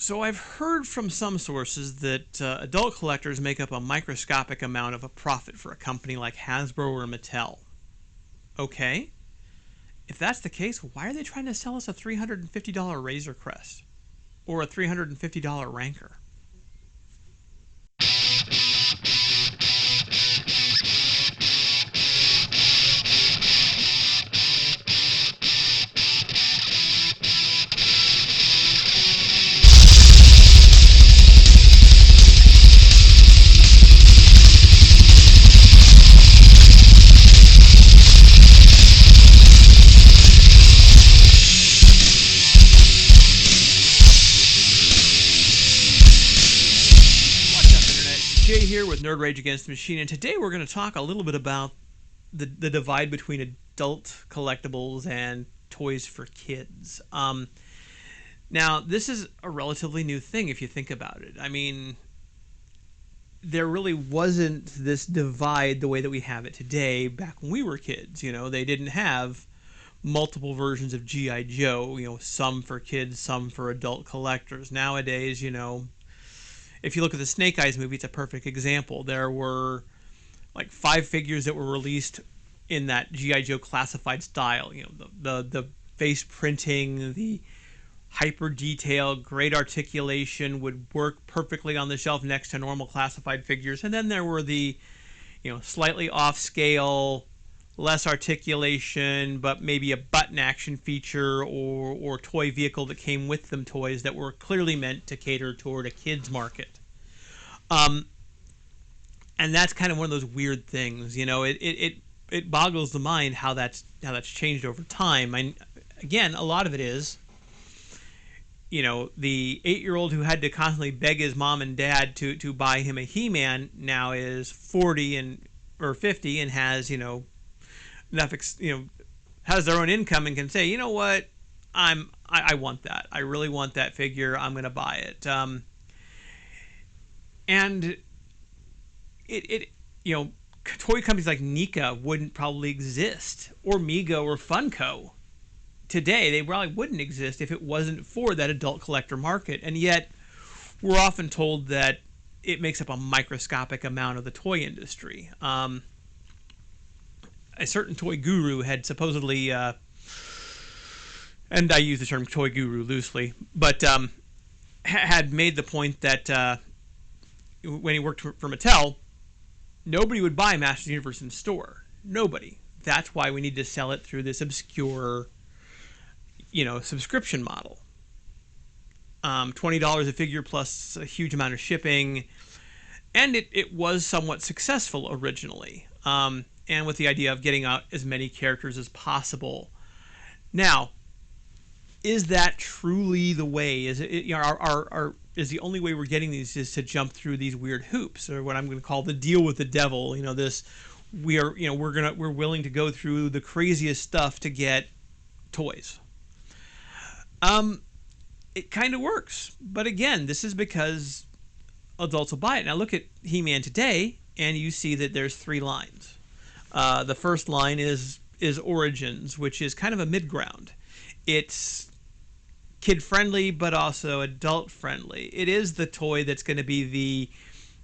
So I've heard from some sources that adult collectors make up a microscopic amount of a profit for a company like Hasbro or Mattel. Okay, if that's the case, why are they trying to sell us a $350 Razor Crest or a $350 Ranker? Jay here with Nerd Rage Against the Machine, and today we're going to talk a little bit about the divide between adult collectibles and toys for kids. Now, this is a relatively new thing if you think about it. I mean, there really wasn't this divide the way that we have it today back when we were kids. You know, they didn't have multiple versions of G.I. Joe, you know, some for kids, some for adult collectors. Nowadays, you know, if you look at the Snake Eyes movie, it's a perfect example. There were like 5 figures that were released in that G.I. Joe classified style. You know, the face printing, the hyper detail, great articulation, would work perfectly on the shelf next to normal classified figures. And then there were the, you know, slightly off scale, less articulation, but maybe a button action feature or toy vehicle that came with them toys that were clearly meant to cater toward a kid's market. And that's kind of one of those weird things, you know. It boggles the mind how that's changed over time. Again, a lot of it is, you know, the 8-year-old who had to constantly beg his mom and dad to buy him a He-Man now is 40 or 50 and has, you know, enough, has their own income and can say, you know what, I want that. I really want that figure. I'm going to buy it. And it you know, toy companies like NECA wouldn't probably exist, or Mego or Funko today. They probably wouldn't exist if it wasn't for that adult collector market. And yet we're often told that it makes up a microscopic amount of the toy industry. A certain toy guru had supposedly, and I use the term toy guru loosely, but had made the point that when he worked for Mattel, nobody would buy Masters Universe in store. Nobody. That's why we need to sell it through this obscure, you know, subscription model. $20 a figure plus a huge amount of shipping, and it was somewhat successful originally. And with the idea of getting out as many characters as possible. Now, is that truly the way? Is it, you know, is the only way we're getting these is to jump through these weird hoops, or what I'm going to call the deal with the devil? You know, this we're willing to go through the craziest stuff to get toys. It kind of works, but again, this is because adults will buy it. Now look at He-Man today, and you see that there's 3 lines. The first line is Origins, which is kind of a mid-ground. It's kid-friendly, but also adult-friendly. It is the toy that's going to be the,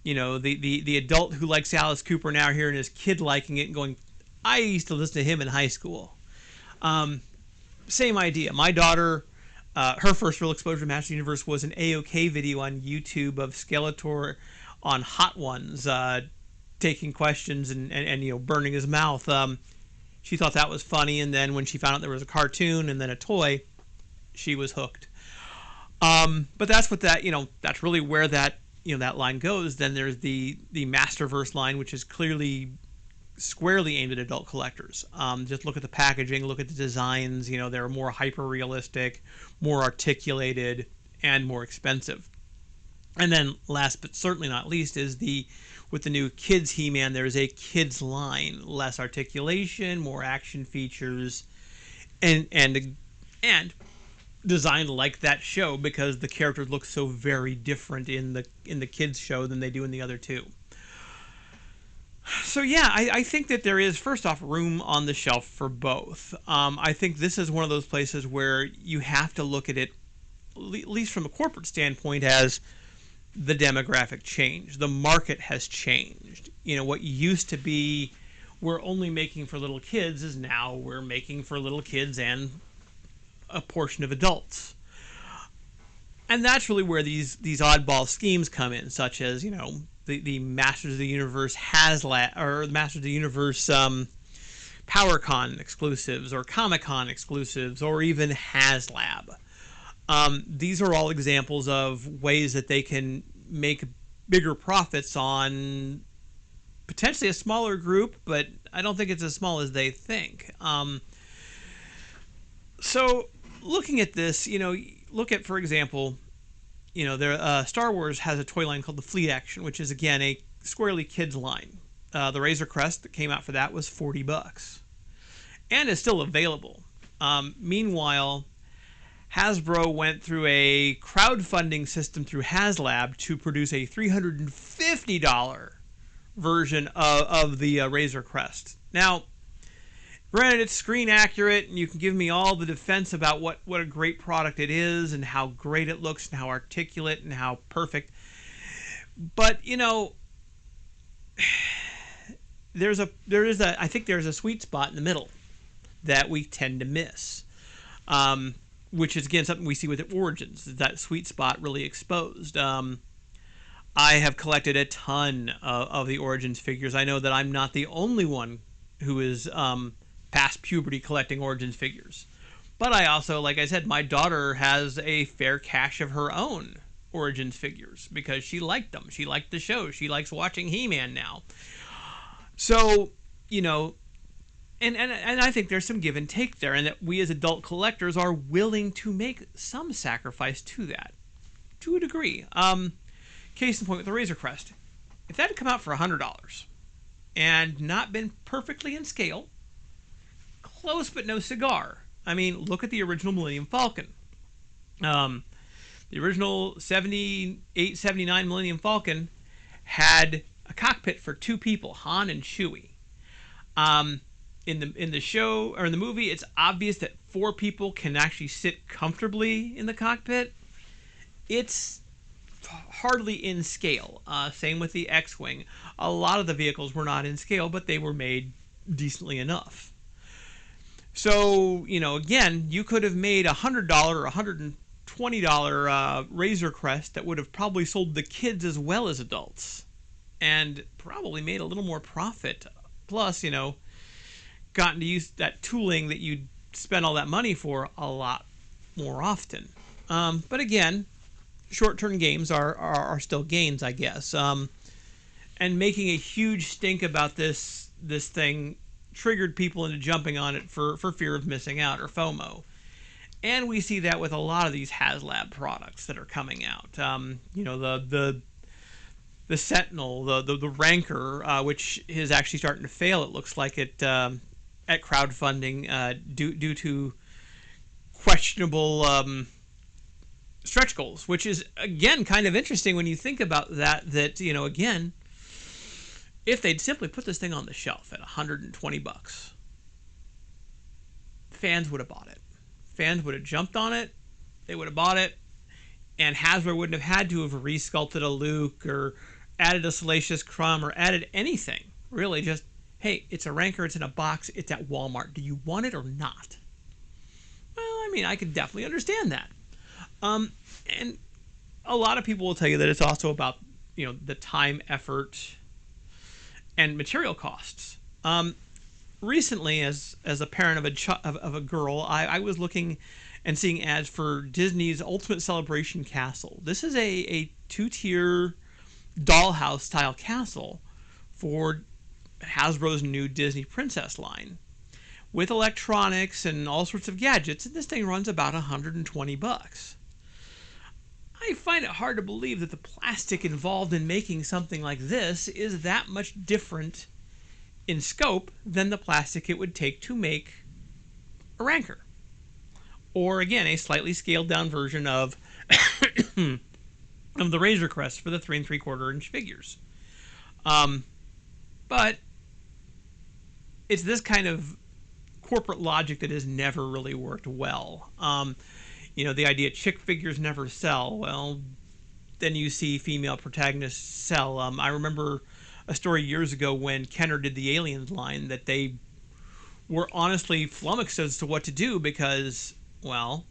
you know, the adult who likes Alice Cooper now hearing his kid liking it and going, I used to listen to him in high school. Same idea. My daughter, her first real exposure to Master Universe was an A-OK video on YouTube of Skeletor on Hot Ones, taking questions and you know, burning his mouth. She thought that was funny, and then when she found out there was a cartoon and then a toy, she was hooked. But that's what that, you know, that's really where that, you know, that line goes. Then there's the Masterverse line, which is clearly squarely aimed at adult collectors. Just look at the packaging, look at the designs. You know, they're more hyper realistic, more articulated, and more expensive. And then last but certainly not least is with the new kids He-Man, there's a kids line, less articulation, more action features, and designed like that show because the characters look so very different in the kids show than they do in the other two. So yeah, I think that there is, first off, room on the shelf for both. I think this is one of those places where you have to look at it least from a corporate standpoint, as the demographic changed. The market has changed. What used to be we're only making for little kids is now we're making for little kids and a portion of adults. And that's really where these oddball schemes come in, such as the Masters of the Universe HasLab or the Masters of the Universe PowerCon exclusives or Comic-Con exclusives or even HasLab. These are all examples of ways that they can make bigger profits on potentially a smaller group, but I don't think it's as small as they think. So looking at this, look at, for example, Star Wars has a toy line called the Fleet Action, which is, again, a squarely kids line. The Razor Crest that came out for that was $40 and is still available. Meanwhile, Hasbro went through a crowdfunding system through HasLab to produce a $350 version of the Razor Crest. Now, granted, it's screen accurate, and you can give me all the defense about what a great product it is and how great it looks and how articulate and how perfect. But, I think there's a sweet spot in the middle that we tend to miss, which is, again, something we see with Origins, that sweet spot really exposed. I have collected a ton of the Origins figures. I know that I'm not the only one who is past puberty collecting Origins figures. But I also, like I said, my daughter has a fair cache of her own Origins figures because she liked them. She liked the show. She likes watching He-Man now. So, and I think there's some give and take there, and that we as adult collectors are willing to make some sacrifice to that, to a degree. Case in point with the Razor Crest. If that had come out for $100 and not been perfectly in scale, close but no cigar. I mean, look at the original Millennium Falcon. The original 78, 79 Millennium Falcon had a cockpit for two people, Han and Chewie. In the show or in the movie, it's obvious that four people can actually sit comfortably in the cockpit. It's hardly in scale. Same with the X-Wing. A lot of the vehicles were not in scale, but they were made decently enough. So, again, you could have made a $100 or $120 Razor Crest that would have probably sold the kids as well as adults and probably made a little more profit. Plus, gotten to use that tooling that you'd spend all that money for a lot more often. But again, short-term gains are still gains, I guess. And making a huge stink about this thing triggered people into jumping on it for fear of missing out, or FOMO. And we see that with a lot of these HasLab products that are coming out. The Sentinel, the Rancor, which is actually starting to fail, it looks like, at crowdfunding due to questionable stretch goals, which is, again, kind of interesting when you think about that, again, if they'd simply put this thing on the shelf at $120, fans would have bought it. Fans would have jumped on it. They would have bought it. And Hasbro wouldn't have had to have resculpted a Luke or added a Salacious Crumb or added anything. Really, just, hey, it's a Rancor, it's in a box, it's at Walmart. Do you want it or not? Well, I mean, I could definitely understand that. And a lot of people will tell you that it's also about, the time, effort, and material costs. Recently, as a parent of a girl, I was looking and seeing ads for Disney's Ultimate Celebration Castle. This is a two-tier dollhouse style castle for Hasbro's new Disney Princess line, with electronics and all sorts of gadgets, and this thing runs about $120. I find it hard to believe that the plastic involved in making something like this is that much different in scope than the plastic it would take to make a Rancor. Or, again, a slightly scaled down version of the Razor Crest for the 3 3/4 inch figures. But it's this kind of corporate logic that has never really worked well. The idea chick figures never sell. Well, then you see female protagonists sell. I remember a story years ago when Kenner did the Aliens line that they were honestly flummoxed as to what to do because, well,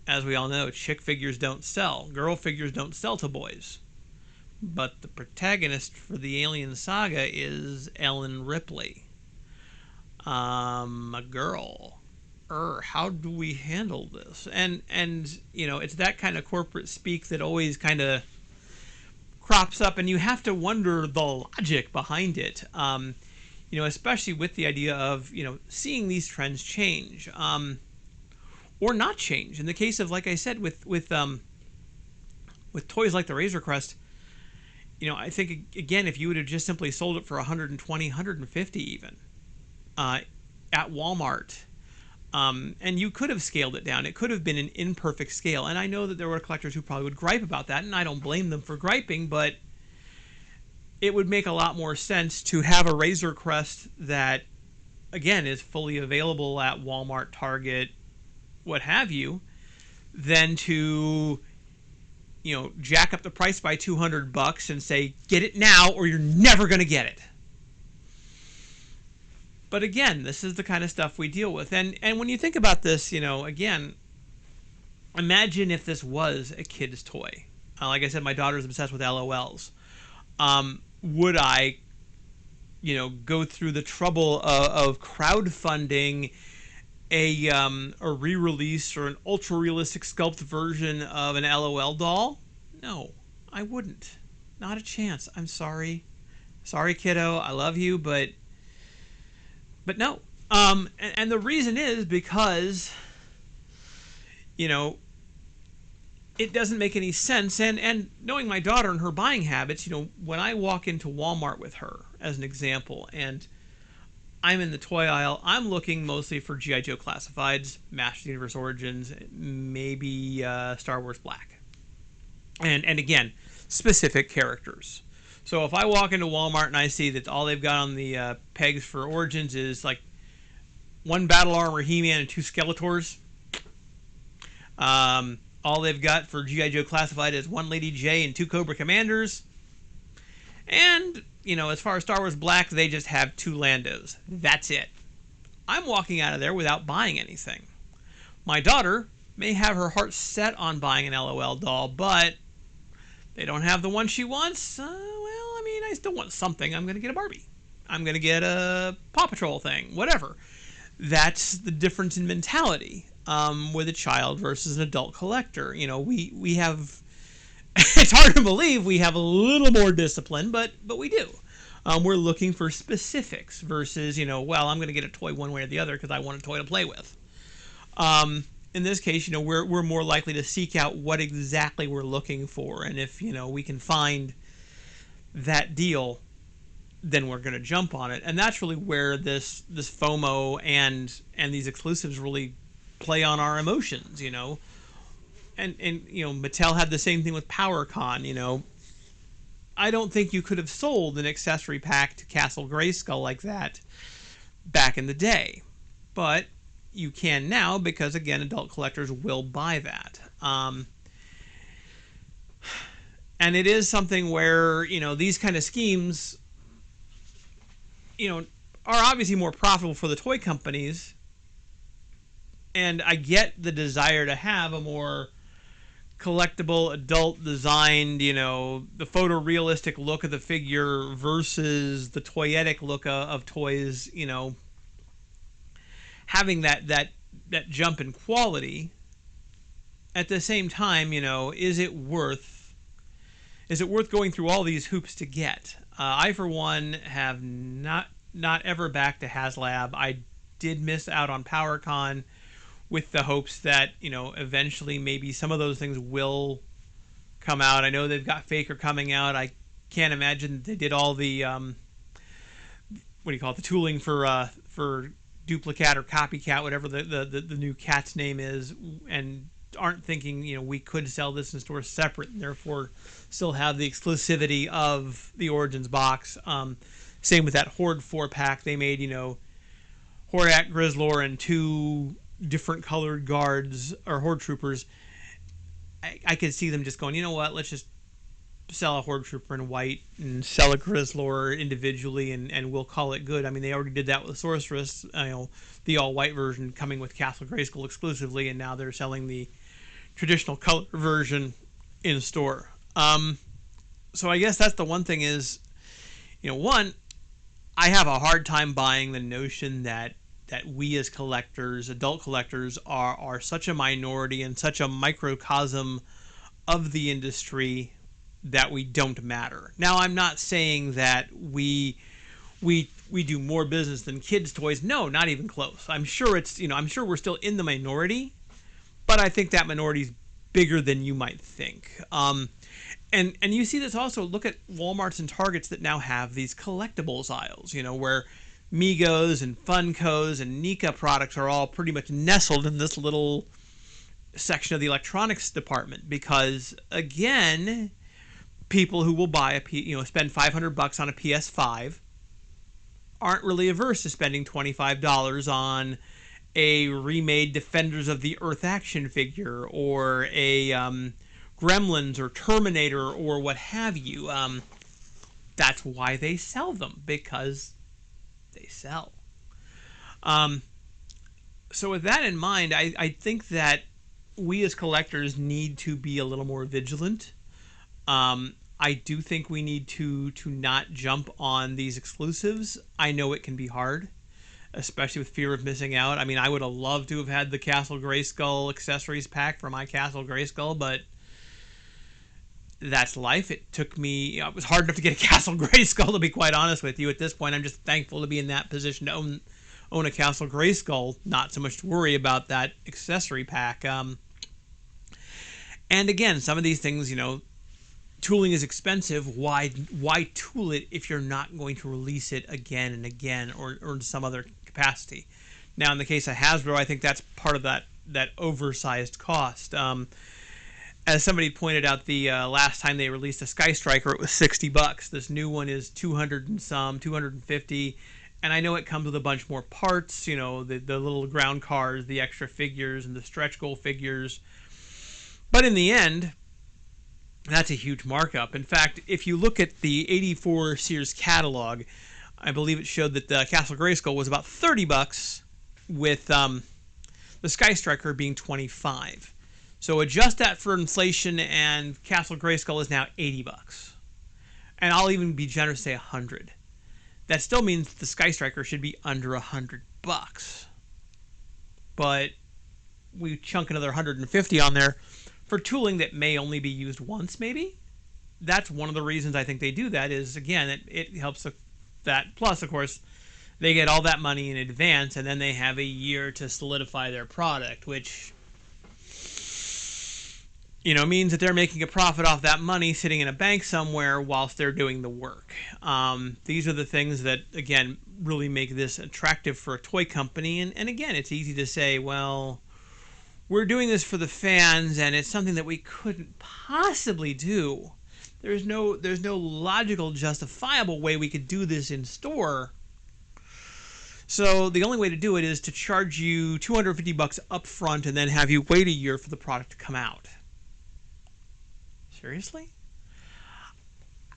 as we all know, chick figures don't sell. Girl figures don't sell to boys. But the protagonist for the Alien saga is Ellen Ripley. A girl. How do we handle this? And it's that kind of corporate speak that always kind of crops up, and you have to wonder the logic behind it. Especially with the idea of seeing these trends change, or not change. In the case of, like I said, with toys like the Razor Crest, I think again, if you would have just simply sold it for 120, 150 even at Walmart. And you could have scaled it down. It could have been an imperfect scale. And I know that there were collectors who probably would gripe about that, and I don't blame them for griping, but it would make a lot more sense to have a Razor Crest that, again, is fully available at Walmart, Target, what have you, than to, jack up the price by $200 and say, get it now or you're never going to get it. But again, this is the kind of stuff we deal with. And when you think about this, again, imagine if this was a kid's toy. Like I said, my daughter's obsessed with LOLs. Would I, go through the trouble of crowdfunding a re-release or an ultra-realistic sculpt version of an LOL doll? No, I wouldn't. Not a chance. I'm sorry. Sorry, kiddo. I love you, but no. And the reason is because, it doesn't make any sense. And knowing my daughter and her buying habits, when I walk into Walmart with her, as an example, and I'm in the toy aisle, I'm looking mostly for G.I. Joe Classifieds, Masters of the Universe Origins, maybe Star Wars Black. And again, specific characters. So if I walk into Walmart and I see that all they've got on the pegs for Origins is like one Battle Armor He-Man and two Skeletors. All they've got for G.I. Joe Classified is one Lady J and two Cobra Commanders. And, as far as Star Wars Black, they just have two Landos. That's it. I'm walking out of there without buying anything. My daughter may have her heart set on buying an LOL doll, but they don't have the one she wants. I still want something. I'm going to get a Barbie. I'm going to get a Paw Patrol thing, whatever. That's the difference in mentality with a child versus an adult collector. We have, it's hard to believe we have a little more discipline, but we do. We're looking for specifics versus, I'm going to get a toy one way or the other because I want a toy to play with. In this case, we're more likely to seek out what exactly we're looking for. And if, we can find that deal, then we're going to jump on it. And that's really where this FOMO and these exclusives really play on our emotions, And Mattel had the same thing with PowerCon, I don't think you could have sold an accessory pack to Castle Grayskull like that back in the day. But you can now because, again, adult collectors will buy that. And it is something where, these kind of schemes, are obviously more profitable for the toy companies. And I get the desire to have a more collectible, adult designed, the photorealistic look of the figure versus the toyetic look of toys, having that jump in quality. At the same time, is it worth going through all these hoops to get? I, for one, have not ever backed a HasLab. I did miss out on PowerCon with the hopes that, eventually maybe some of those things will come out. I know they've got Faker coming out. I can't imagine they did all the, the tooling for Duplicat or Copycat, whatever the new cat's name is, and aren't thinking, we could sell this in stores separate and therefore still have the exclusivity of the Origins box. Same with that Horde 4-pack. They made, Hordak, Grizzlor, and two different colored guards or horde troopers, I could see them just going, you know what, let's just sell a horde trooper in white and sell a grizzlor individually, and we'll call it good. I mean, they already did that with sorceress, the all white version coming with Castle Grayskull exclusively, and now they're selling the traditional color version in store. So I guess that's the one thing is, one, I have a hard time buying the notion that we as collectors, adult collectors, are such a minority and such a microcosm of the industry that we don't matter. Now, I'm not saying that we do more business than kids' toys. No, not even close. I'm sure I'm sure we're still in the minority, but I think that minority is bigger than you might think. And you see this also. Look at Walmarts and Targets that now have these collectibles aisles, where Migos and Funkos and Nika products are all pretty much nestled in this little section of the electronics department, because again, people who will buy spend $500 on a PS5 aren't really averse to spending $25 on a remade Defenders of the Earth action figure or a Gremlins or Terminator or what have you. That's why they sell them, because they sell. So with that in mind, I think that we as collectors need to be a little more vigilant. I do think we need to not jump on these exclusives. I know it can be hard, especially with fear of missing out. I mean, I would have loved to have had the Castle Grayskull accessories pack for my Castle Grayskull, but that's life. It took me, it was hard enough to get a Castle Grayskull, to be quite honest with you. At this point, I'm just thankful to be in that position to own a Castle Grayskull, not so much to worry about that accessory pack. And again, some of these things, tooling is expensive. Why tool it if you're not going to release it again and again, or in some other capacity? Now, in the case of Hasbro, I think that's part of that oversized cost. As somebody pointed out, the last time they released a Sky Striker, it was $60. This new one is 200 and some, 250, and I know it comes with a bunch more parts. The little ground cars, the extra figures, and the stretch goal figures. But in the end, that's a huge markup. In fact, if you look at the '84 Sears catalog, I believe it showed that the Castle Grayskull was about $30, with the Sky Striker being $25. So adjust that for inflation, and Castle Grayskull is now $80. And I'll even be generous, say $100. That still means the Sky Striker should be under $100. But we chunk another $150 on there for tooling that may only be used once, maybe. That's one of the reasons I think they do that, is, again, it helps that. Plus, of course, they get all that money in advance, and then they have a year to solidify their product, which means that they're making a profit off that money sitting in a bank somewhere whilst they're doing the work. These are the things that, again, really make this attractive for a toy company. And again, it's easy to say, well, we're doing this for the fans, and it's something that we couldn't possibly do. There's no logical, justifiable way we could do this in store. So the only way to do it is to charge you $250 up front and then have you wait a year for the product to come out. Seriously?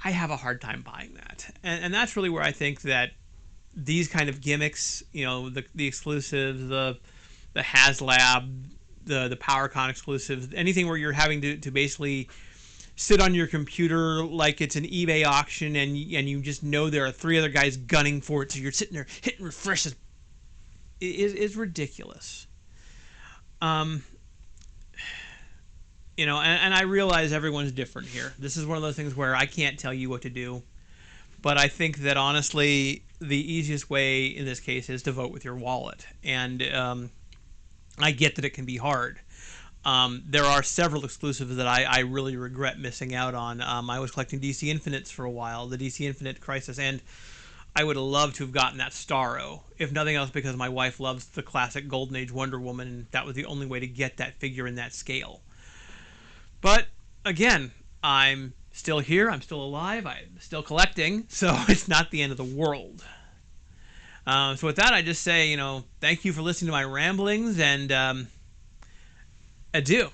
I have a hard time buying that. And that's really where I think that these kind of gimmicks, the exclusives, the HasLab, the PowerCon exclusives, anything where you're having to basically sit on your computer like it's an eBay auction, and you just know there are 3 other guys gunning for it, so you're sitting there hitting refresh, is ridiculous. And I realize everyone's different here. This is one of those things where I can't tell you what to do. But I think that, honestly, the easiest way in this case is to vote with your wallet. And I get that it can be hard. There are several exclusives that I really regret missing out on. I was collecting DC Infinites for a while, the DC Infinite Crisis, and I would have loved to have gotten that Starro, if nothing else because my wife loves the classic Golden Age Wonder Woman, and that was the only way to get that figure in that scale. But, again, I'm still here, I'm still alive, I'm still collecting, so it's not the end of the world. So with that, I just say, thank you for listening to my ramblings, and adieu.